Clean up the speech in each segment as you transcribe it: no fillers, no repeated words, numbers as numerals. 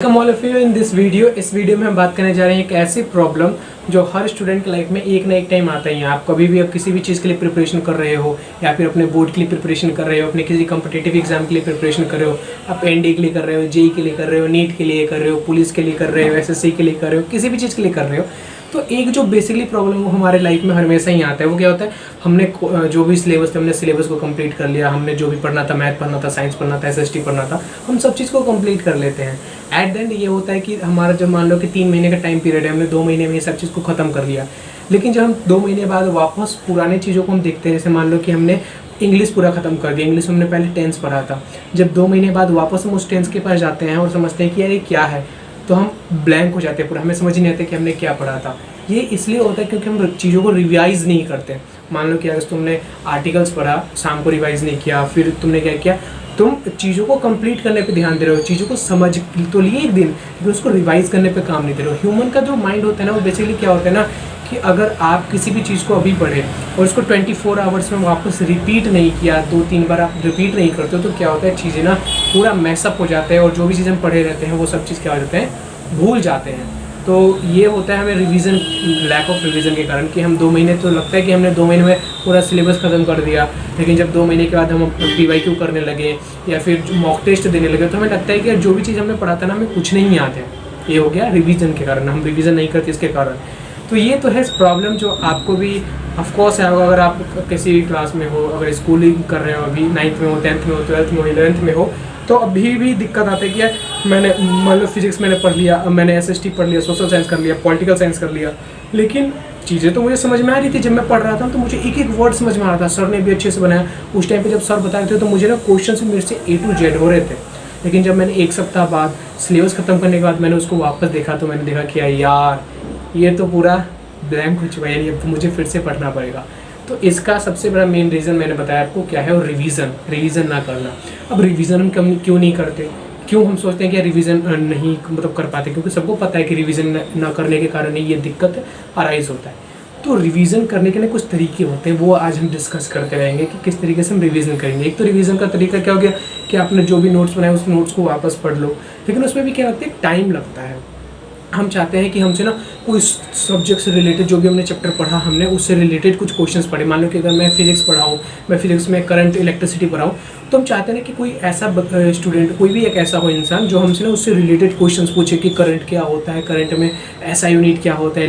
Welcome all of you in this video. इस video में हम बात करने जा रहे हैं एक ऐसी प्रॉब्लम जो हर स्टूडेंट की लाइफ में एक ना एक टाइम आता ही है। आप कभी भी किसी भी चीज़ के लिए प्रिपरेशन कर रहे हो या फिर अपने बोर्ड के लिए प्रिपरेशन कर रहे हो, अपने किसी कॉम्पिटिटिव एग्जाम के लिए प्रिपरेशन कर रहे हो, आप एनडी के लिए कर रहे हो, जेई के लिए कर रहे हो, नीट के लिए कर रहे हो, पुलिस के लिए कर रहे हो, एसएससी के लिए कर रहे हो, किसी भी चीज़ के लिए कर रहे हो, तो एक जो बेसिकली प्रॉब्लम वो हमारे लाइफ में हमेशा ही आता है। वो क्या होता है, हमने जो भी सिलेबस थे हमने सिलेबस को कंप्लीट कर लिया, हमने जो भी पढ़ना था, मैथ पढ़ना था, साइंस पढ़ना था, एसएसटी पढ़ना था, हम सब चीज़ को कंप्लीट कर लेते हैं। एट द एंड ये होता है कि हमारा जब मान लो कि 3 महीने का टाइम पीरियड है, हमने 2 महीने में ये सब चीज़ को ख़त्म कर लिया। लेकिन जब हम 2 महीने बाद वापस पुरानी चीज़ों को हम देखते हैं, जैसे मान लो कि हमने इंग्लिश पूरा ख़त्म कर दिया, इंग्लिश हमने पहले टेंस पढ़ा था, जब 2 महीने बाद वापस हम उस टेंस के पास जाते हैं और समझते हैं कि यार ये क्या है, तो हम ब्लैंक हो जाते हैं पूरा, हमें समझ नहीं आता कि हमने क्या पढ़ा था। ये इसलिए होता है क्योंकि हम चीज़ों को रिवाइज़ नहीं करते। मान लो कि अगर तुमने आर्टिकल्स पढ़ा, शाम को रिवाइज़ नहीं किया, फिर तुमने क्या किया, तुम चीज़ों को कंप्लीट करने पे ध्यान दे रहे हो, चीज़ों को समझ तो लिए एक दिन, लेकिन उसको रिवाइज़ करने पे काम नहीं दे रहे हो। ह्यूमन का जो माइंड होता है ना, वो बेसिकली क्या होता है ना कि अगर आप किसी भी चीज़ को अभी पढ़े और उसको 24 आवर्स में वापस रिपीट नहीं किया, 2-3 बार आप रिपीट नहीं करते हो, तो क्या होता है, चीज़ें ना पूरा मैसअप हो जाते हैं और जो भी चीज़ हम पढ़े रहते हैं वो सब चीज़ क्या हो जाते हैं, भूल जाते हैं। तो ये होता है हमें रिवीजन, लैक ऑफ रिवीजन के कारण, कि हम 2 महीने तो लगता है कि हमने 2 महीने में पूरा सिलेबस ख़त्म कर दिया, लेकिन जब 2 महीने के बाद हम PYQ करने लगे या फिर मॉक टेस्ट देने लगे तो हमें लगता है कि जो भी चीज़ हमने पढ़ा था ना, हमें कुछ नहीं याद है। ये हो गया रिवीजन के कारण, हम रिवीजन नहीं करते इसके कारण। तो ये तो है प्रॉब्लम जो आपको भी ऑफकोर्स है, अगर आप किसी भी क्लास में हो, अगर स्कूलिंग कर रहे हो, अभी 9th में हो, 10th में हो, 12th में हो, 11th में हो, तो अभी भी दिक्कत आती है कि यार मैंने मान लो फिजिक्स मैंने पढ़ लिया, मैंने SST पढ़ लिया, सोशल साइंस कर लिया, पॉलिटिकल साइंस कर लिया, लेकिन चीज़ें तो मुझे समझ में आ रही थी। जब मैं पढ़ रहा था तो मुझे एक एक वर्ड समझ में आ रहा था, सर ने भी अच्छे से बनाया। उस टाइम पे जब सर बता रहे थे तो मुझे ना क्वेश्चन मेरे से A to Z हो रहे थे। लेकिन जब मैंने 1 सप्ताह बाद सिलेबस ख़त्म करने के बाद मैंने उसको वापस देखा तो मैंने देखा कि यार ये तो पूरा ब्लैंक हो चुका है, यानी अब मुझे फिर से पढ़ना पड़ेगा। तो इसका सबसे बड़ा मेन रीज़न मैंने बताया आपको क्या है, और रिवीजन ना करना। अब रिवीजन हम क्यों नहीं करते, क्यों हम सोचते हैं कि रिवीजन नहीं मतलब कर पाते, क्योंकि सबको पता है कि रिवीजन ना करने के कारण ही ये दिक्कत अराइज होता है। तो रिवीजन करने के लिए कुछ तरीके होते हैं, वो आज हम डिस्कस करते रहेंगे कि किस तरीके से हम रिवीजन करेंगे। एक तो रिवीजन का तरीका क्या हो गया कि आपने जो भी नोट्स बनाए उस नोट्स को वापस पढ़ लो, लेकिन उसमें भी क्या लगता है, टाइम लगता है। हम चाहते हैं कि हमसे ना कोई सब्जेक्ट से रिलेटेड जो भी हमने चैप्टर पढ़ा, हमने उससे रिलेटेड कुछ क्वेश्चंस पढ़े। मान लो कि अगर मैं फिजिक्स पढ़ाऊँ, मैं फिजिक्स में करंट इलेक्ट्रिसिटी पढ़ाऊँ, तो हम चाहते हैं कि कोई ऐसा स्टूडेंट, कोई भी एक ऐसा हो इंसान जो हमसे ना उससे रिलेटेड क्वेश्चंस पूछे कि करंट क्या होता है, करंट में ऐसा यूनिट क्या होता है,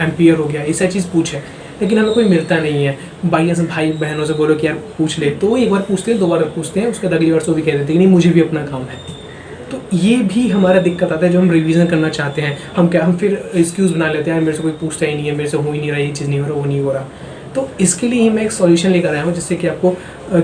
एम्पियर हो गया, ऐसा चीज़ पूछे। लेकिन हमें कोई मिलता नहीं है। भाई बहनों से बोलो कि यार पूछ ले, तो वो एक बार पूछते हैं, 2 बार पूछते हैं, उसके बाद अगली बार से भी कह देते हैं कि नहीं मुझे भी अपना काम है। तो ये भी हमारा दिक्कत आता है जो हम रिवीजन करना चाहते हैं। हम फिर एक्सक्यूज़ बना लेते हैं, मेरे से कोई पूछता ही नहीं है, मेरे से हो ही नहीं रहा, ये चीज़ नहीं हो रहा, वो नहीं हो रहा। तो इसके लिए ही मैं एक सॉल्यूशन लेकर आया हूँ, जिससे कि आपको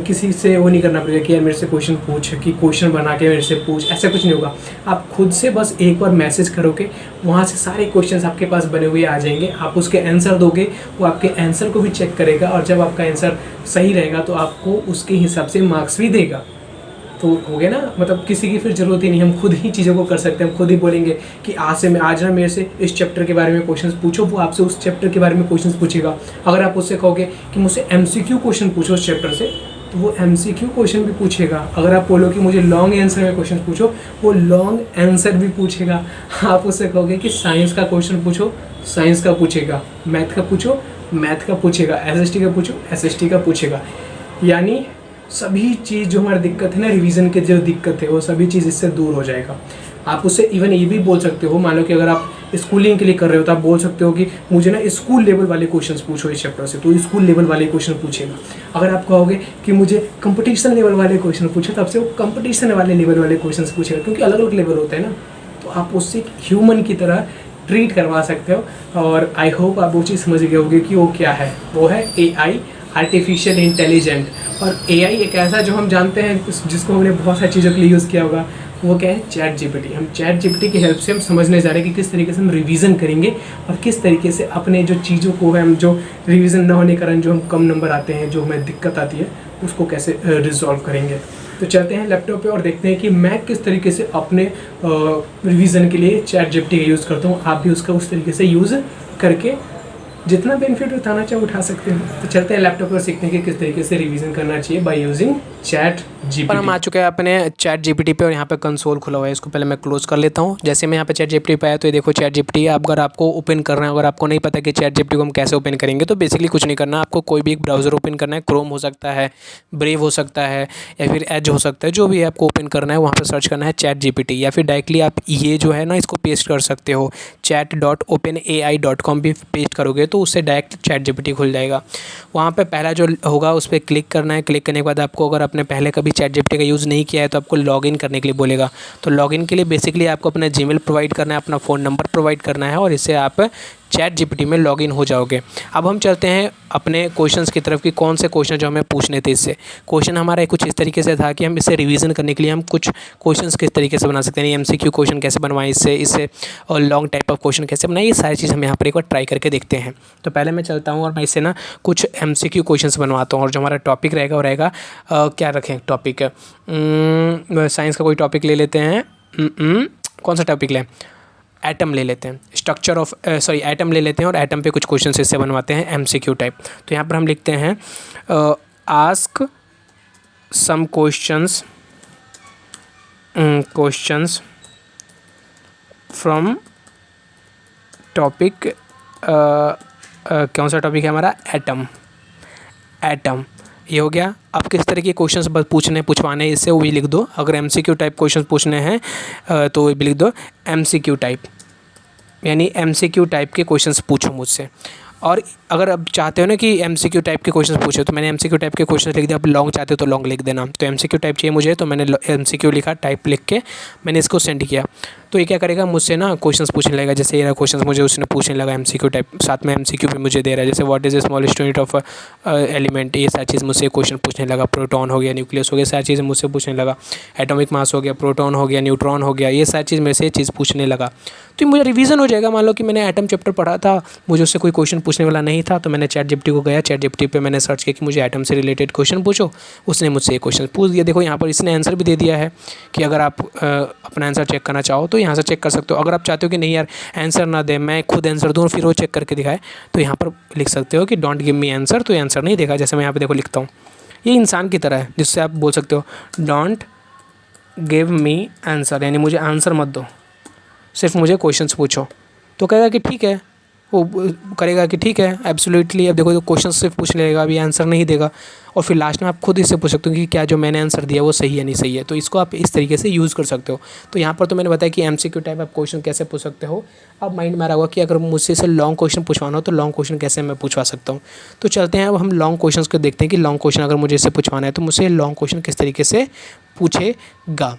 किसी से वो नहीं करना पड़ेगा कि यार मेरे से क्वेश्चन पूछ, कि क्वेश्चन बना के मेरे से पूछ, ऐसा कुछ नहीं होगा। आप खुद से बस एक बार मैसेज करोगे, वहाँ से सारे क्वेश्चंस आपके पास बने हुए आ जाएंगे, आप उसके आंसर दोगे, वो आपके आंसर को भी चेक करेगा, और जब आपका आंसर सही रहेगा तो आपको उसके हिसाब से मार्क्स भी देगा। तो हो गया ना, मतलब किसी की फिर ज़रूरत ही नहीं, हम खुद ही चीज़ों को कर सकते हैं। हम खुद ही बोलेंगे कि आज ना मेरे से इस चैप्टर के बारे में क्वेश्चंस पूछो, वो आपसे उस चैप्टर के बारे में क्वेश्चंस पूछेगा। अगर आप उससे कहोगे कि मुझसे MCQ क्वेश्चन पूछो उस चैप्टर से, तो वो MCQ क्वेश्चन भी पूछेगा। अगर आप बोलो कि मुझे लॉन्ग आंसर में क्वेश्चन पूछो, वो लॉन्ग आंसर भी पूछेगा। आप उससे कहोगे कि साइंस का क्वेश्चन पूछो, साइंस का पूछेगा, मैथ का पूछो, मैथ का पूछेगा, SST का पूछो, SST का पूछेगा। यानी सभी चीज़ जो हमारी दिक्कत है ना, रिवीजन के जो दिक्कत है, वो सभी चीज़ इससे दूर हो जाएगा। आप उससे इवन ये भी बोल सकते हो, मान लो कि अगर आप स्कूलिंग के लिए कर रहे हो तो आप बोल सकते हो कि मुझे ना स्कूल लेवल वाले क्वेश्चंस पूछो इस चैप्टर से, तो स्कूल लेवल वाले क्वेश्चन पूछेगा। अगर आप कहोगे कि मुझे कंपटीशन लेवल वाले क्वेश्चन पूछो, तब से वो कंपटीशन वाले लेवल वाले क्वेश्चन पूछेगा, क्योंकि अलग अलग लेवल होता है ना। तो आप उससे एक ह्यूमन की तरह ट्रीट करवा सकते हो। और आई होप आप वो चीज़ समझ गए होंगे कि वो क्या है, वो है AI, आर्टिफिशियल इंटेलिजेंट। और AI एक ऐसा जो हम जानते हैं, जिसको हमने बहुत सारी चीज़ों के लिए यूज़ किया होगा, वो क्या है, ChatGPT। हम ChatGPT की हेल्प से हम समझने जा रहे हैं कि किस तरीके से हम रिवीजन करेंगे और किस तरीके से अपने जो चीज़ों को हम जो रिवीजन ना होने के कारण जो हम कम नंबर आते हैं, जो हमें दिक्कत आती है, उसको कैसे रिजॉल्व करेंगे। तो चलते हैं लैपटॉप पे और देखते हैं कि मैं किस तरीके से अपने रिवीजन के लिए ChatGPT का यूज़ करता हूँ। आप भी उसका उस तरीके से यूज़ करके जितना बेनिफिट उठाना चाहे उठा सकते हो। तो चलते हैं लैपटॉप पर सीखने के किस तरीके से रिवीजन करना चाहिए बाय यूजिंग चैट जीपीटी। पर हम आ चुके हैं अपने चैट जीपीटी पे और यहाँ पे कंसोल खुला हुआ है। इसको पहले मैं क्लोज कर लेता हूँ। जैसे मैं यहाँ पे चैट जीपीटी पे आया तो ये देखो चैट जीपीटी। अगर आपको ओपन करना है, अगर आपको नहीं पता कि चैट जीपीटी को हम कैसे ओपन करेंगे, तो बेसिकली कुछ नहीं करना, आपको कोई भी एक ब्राउजर ओपन करना है। क्रोम हो सकता है, ब्रेव हो सकता है, या फिर एज हो सकता है, जो भी आपको ओपन करना है वहाँ पर सर्च करना है चैट जीपीटी। या फिर डायरेक्टली आप ये जो है ना इसको पेस्ट कर सकते हो, chat.openai.com भी पेस्ट करोगे तो उससे डायरेक्ट चैट जीपीटी खुल जाएगा। वहाँ पे पहला जो होगा उस पर क्लिक करना है। क्लिक करने के बाद आपको, अगर आपने पहले कभी चैट जीपीटी का यूज़ नहीं किया है तो आपको लॉगिन करने के लिए बोलेगा। तो लॉगिन के लिए बेसिकली आपको अपना जीमेल प्रोवाइड करना है, अपना फ़ोन नंबर प्रोवाइड करना है और इससे आप चैट जीपीटी में लॉगिन हो जाओगे। अब हम चलते हैं अपने क्वेश्चंस की तरफ कि कौन से क्वेश्चन जो हमें पूछने थे। इससे क्वेश्चन हमारा कुछ इस तरीके से था कि हम इसे रिवीजन करने के लिए हम कुछ क्वेश्चंस किस तरीके से बना सकते हैं, एमसीक्यू क्वेश्चन कैसे बनवाएं इससे और लॉन्ग टाइप ऑफ क्वेश्चन कैसे बनाएं, ये सारी चीज़ हम यहाँ पर एक बार ट्राई करके देखते हैं। तो पहले मैं चलता हूँ और मैं इससे ना कुछ एमसीक्यू क्वेश्चंस बनवाता हूँ। और जो हमारा टॉपिक रहेगा वो रहेगा क्या रखें टॉपिक, साइंस का कोई टॉपिक ले लेते हैं। कौन सा टॉपिक लें, एटम ले लेते हैं, स्ट्रक्चर ऑफ एटम ले लेते हैं और एटम पे कुछ क्वेश्चन इससे बनवाते हैं एमसीक्यू टाइप। तो यहाँ पर हम लिखते हैं ask some questions from topic, कौन सा टॉपिक है हमारा, एटम। ये हो गया। अब किस तरह के क्वेश्चंस पूछवाने इससे वो भी लिख दो। अगर एमसीक्यू टाइप क्वेश्चंस पूछने हैं तो वो भी लिख दो एमसीक्यू टाइप, यानी एमसीक्यू टाइप के क्वेश्चंस पूछो मुझसे। और अगर आप चाहते हो ना कि एमसीक्यू टाइप के क्वेश्चन पूछो, तो मैंने एमसीक्यू टाइप के क्वेश्चन लिख दिया। आप लॉन्ग चाहते हो तो लॉन्ग लिख देना। तो एमसीक्यू टाइप चाहिए मुझे, तो मैंने एमसीक्यू लिखा, टाइप लिख के मैंने इसको सेंड किया। तो ये क्या करेगा, मुझसे ना क्वेश्चंस पूछने लगेगा। जैसे ये क्वेश्चन मुझे उसने पूछने लगा एमसीक्यू टाइप, साथ में एमसीक्यू भी मुझे दे रहा है। जैसे what is the smallest unit of element, ये सारी चीज़ मुझसे क्वेश्चन पूछने लगा। प्रोटॉन हो गया, न्यूक्लियस हो गया, सारी चीज़ें मुझसे पूछने लगा। एटॉमिक मास हो गया, प्रोटॉन हो गया, न्यूट्रॉन हो गया, ये सारी चीज़ मेरे से चीज़ पूछने लगा। तो मुझे रिवीजन हो जाएगा। मान लो कि मैंने एटम चैप्टर पढ़ा था, मुझे उससे कोई क्वेश्चन पूछने वाला नहीं था, तो मैंने चैट जीपीटी को गया, चैट जीपीटी पे मैंने सर्च किया कि मुझे एटम से रिलेटेड क्वेश्चन पूछो। उसने मुझसे एक क्वेश्चन पूछ दिया। देखो यहाँ पर इसने आंसर भी दे दिया है कि अगर आप अपना आंसर चेक करना चाहो तो यहाँ से चेक कर सकते हो। अगर आप चाहते हो कि नहीं यार आंसर ना दे, मैं खुद आंसर दूँ फिर वो चेक करके दिखाए, तो यहाँ पर लिख सकते हो कि डोंट गिव मी आंसर। तो ये आंसर नहीं देगा। जैसे मैं यहाँ पर देखो लिखता हूँ, ये इंसान की तरह है, जिससे आप बोल सकते हो डोंट गिव मी आंसर, यानी मुझे आंसर मत दो, सिर्फ मुझे क्वेश्चंस पूछो। तो कहेगा कि ठीक है, वो करेगा कि ठीक है एब्सोल्युटली। अब देखो, क्वेश्चन सिर्फ पूछ लेगा, अभी आंसर नहीं देगा। और फिर लास्ट में आप खुद इससे पूछ सकते हो कि क्या जो मैंने आंसर दिया वो सही है नहीं सही है। तो इसको आप इस तरीके से यूज़ कर सकते हो। तो यहाँ पर तो मैंने बताया कि एमसीक्यू टाइप आप क्वेश्चन कैसे पूछ सकते हो। अब माइंड में आ रहा होगा कि अगर मुझसे से लॉन्ग क्वेश्चन पूछवाना हो तो लॉन्ग क्वेश्चन कैसे मैं पूछवा सकता हूँ। तो चलते हैं अब हम लॉन्ग क्वेश्चन को देखते हैं कि लॉन्ग क्वेश्चन अगर मुझे इससे पूछवाना है तो मुझसे लॉन्ग क्वेश्चन किस तरीके से पूछेगा।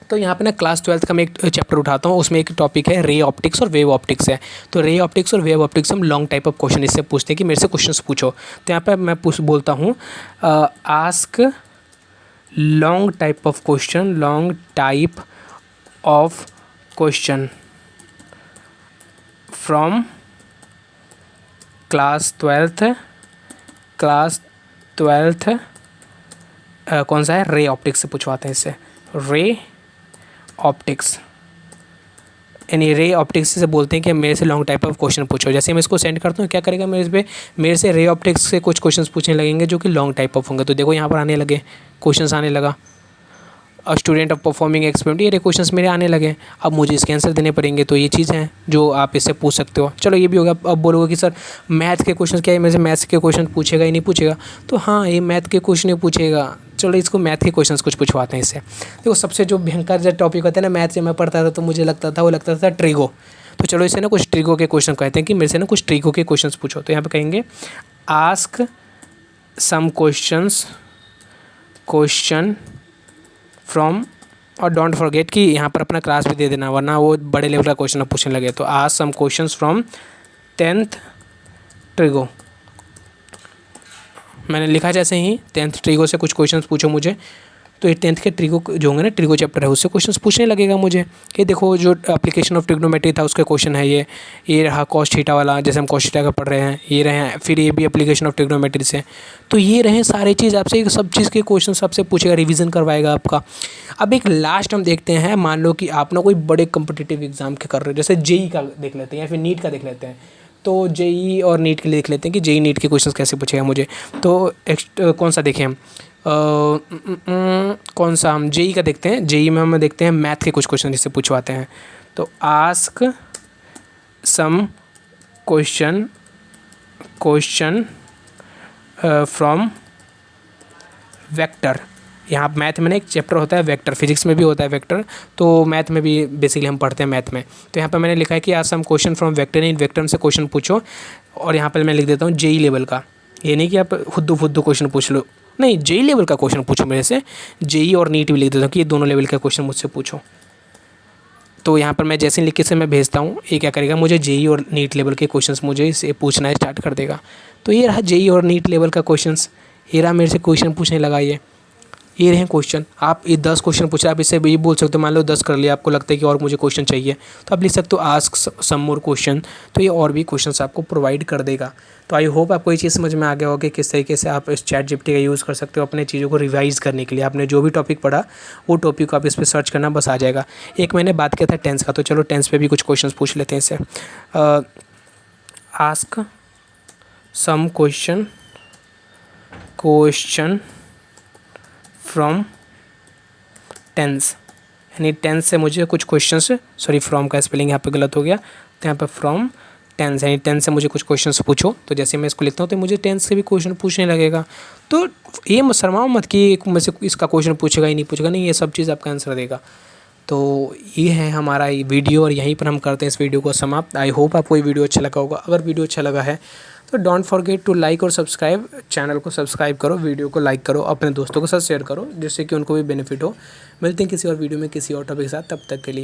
तो यहाँ पे ना क्लास 12th का मैं एक चैप्टर उठाता हूँ, उसमें एक टॉपिक है रे ऑप्टिक्स और वेव ऑप्टिक्स है। तो रे ऑप्टिक्स और वेव ऑप्टिक्स हम लॉन्ग टाइप ऑफ क्वेश्चन इससे पूछते हैं कि मेरे से क्वेश्चंस पूछो। तो यहाँ पे मैं बोलता हूँ ask long type of question from class 12th कौन सा है, रे ऑप्टिक्स से पूछवाते हैं इससे। रे ऑप्टिक्स, यानी रे ऑप्टिक्स से बोलते हैं कि मेरे से लॉन्ग टाइप ऑफ क्वेश्चन पूछो। जैसे मैं इसको सेंड करता हूँ, क्या करेगा मेरे से रे ऑप्टिक्स से कुछ क्वेश्चंस पूछने लगेंगे जो कि लॉन्ग टाइप ऑफ होंगे। तो देखो यहाँ पर आने लगे क्वेश्चंस आने लगा, स्टूडेंट ऑफ परफॉर्मिंग एक्सपेरिमेंट, ये क्वेश्चंस मेरे आने लगे। अब मुझे इसके आंसर देने पड़ेंगे। तो ये चीज़ है जो आप इससे पूछ सकते हो। चलो ये भी होगा। अब बोलोगे कि सर मैथ के क्वेश्चन क्या है, मेरे से मैथ्स के क्वेश्चन पूछेगा ही नहीं पूछेगा। तो हाँ, ये मैथ के क्वेश्चन ही पूछेगा। चलो इसको मैथ के क्वेश्चंस कुछ पूछवाते हैं इससे। देखो सबसे जो भयंकर जो टॉपिक होता है ना मैथ से, मैं पढ़ता था तो मुझे लगता था ट्रिगो। तो चलो इसे ना कुछ ट्रिगो के क्वेश्चन कहते हैं कि मेरे से ना कुछ ट्रिगो के क्वेश्चन पूछो। तो यहाँ पे कहेंगे आस्क सम क्वेश्चन फ्रॉम, और डोंट फॉरगेट कि यहाँ पर अपना क्लास भी दे देना, वरना वो बड़े लेवल का क्वेश्चन पूछने लगे। तो ask some questions from 10th trigo, मैंने लिखा जैसे ही 10th ट्रिगो से कुछ क्वेश्चंस पूछो मुझे। तो ये 10th के ट्रिगो जो होंगे ना, ट्रिगो चैप्टर है, उससे क्वेश्चंस पूछने लगेगा मुझे कि देखो जो एप्लीकेशन ऑफ ट्रिग्नोमेट्री था उसका क्वेश्चन है ये रहा कॉस थीटा वाला, जैसे हम कॉस थीटा का पढ़ रहे हैं, ये रहे हैं। फिर ये भी एप्लीकेशन ऑफ ट्रिग्नोमेट्री से, तो ये रहे सारी चीज़ आपसे, सब चीज़ के क्वेश्चन आपसे पूछेगा, रिवीजन करवाएगा आपका। अब एक लास्ट हम देखते हैं, मान लो कि आप ना कोई बड़े कॉम्पिटिटिव एग्जाम के कर रहे हो, जैसे जेई का देख लेते हैं या फिर नीट का देख लेते हैं। तो जेई और नीट के लिए देख लेते हैं कि जेई नीट के क्वेश्चंस कैसे पूछेगा मुझे। तो कौन सा देखें हम, कौन सा हम जेई का देखते हैं। जेई में हम देखते हैं मैथ के कुछ क्वेश्चन जिससे पूछवाते हैं। तो ask some question from vector. यहाँ मैथ में ना एक चैप्टर होता है वेक्टर, फिजिक्स में भी होता है वेक्टर, तो मैथ में भी बेसिकली हम पढ़ते हैं मैथ में। तो यहाँ पर मैंने लिखा है कि आज सम क्वेश्चन फ्रॉम वेक्टर, इन वेक्टर से क्वेश्चन पूछो। और यहाँ पर मैं लिख देता हूँ जेई लेवल का। ये नहीं कि आप खुद क्वेश्चन पूछ लो, नहीं, जेई लेवल का क्वेश्चन पूछो मेरे से। जेई और नीट भी लिख देता हूँ कि ये दोनों लेवल का क्वेश्चन मुझसे पूछो। तो यहाँ पर मैं जैसे लिख के से मैं भेजता हूँ, ये क्या करेगा, मुझे जेई और नीट लेवल के क्वेश्चंस मुझे इसे पूछना स्टार्ट कर देगा। तो ये रहा जेई और नीट लेवल का क्वेश्चंस, ये रहा मेरे से क्वेश्चन पूछने लगा। ये रहे क्वेश्चन। आप ये 10 क्वेश्चन पूछ रहे हैं, आप इससे भी बोल सकते हो, मान लो 10 कर लिया, आपको लगता है कि और मुझे क्वेश्चन चाहिए, तो आप लिख सकते हो आस्क सम मोर क्वेश्चन। तो ये और भी क्वेश्चंस आपको प्रोवाइड कर देगा। तो आई होप आपको ये चीज़ समझ में आ गया होगा कि किस तरीके से आप इस चैट जीपीटी का यूज़ कर सकते हो अपने चीज़ों को रिवाइज करने के लिए। आपने जो भी टॉपिक पढ़ा वो टॉपिक को आप इस पर सर्च करना, बस आ जाएगा। एक मैंने बात किया था टेंस का, तो चलो टेंस पे भी कुछ क्वेश्चन पूछ लेते हैं इससे। Ask some question from tense, यानी टेंस से मुझे कुछ क्वेश्चंस, सॉरी फ्रॉम का स्पेलिंग यहाँ पे गलत हो गया, तो यहाँ पे फ्रॉम टेंस, यानी टेंस से मुझे कुछ क्वेश्चंस पूछो। तो जैसे मैं इसको लिखता हूँ तो मुझे टेंस से भी क्वेश्चन पूछने लगेगा। तो ये मत शर्माओ मत कि मुझसे इसका क्वेश्चन पूछेगा ही नहीं पूछेगा, नहीं, ये सब चीज़ आपका आंसर देगा। तो ये है हमारा ये वीडियो, और यहीं पर हम करते हैं इस वीडियो को समाप्त। आई होप आपको ये वीडियो अच्छा लगा होगा। अगर वीडियो अच्छा लगा है तो डोंट फॉरगेट टू लाइक और सब्सक्राइब, चैनल को सब्सक्राइब करो, वीडियो को लाइक करो, अपने दोस्तों के साथ शेयर करो, जिससे कि उनको भी बेनिफिट हो। मिलते हैं किसी और वीडियो में किसी और टॉपिक के साथ, तब तक के लिए।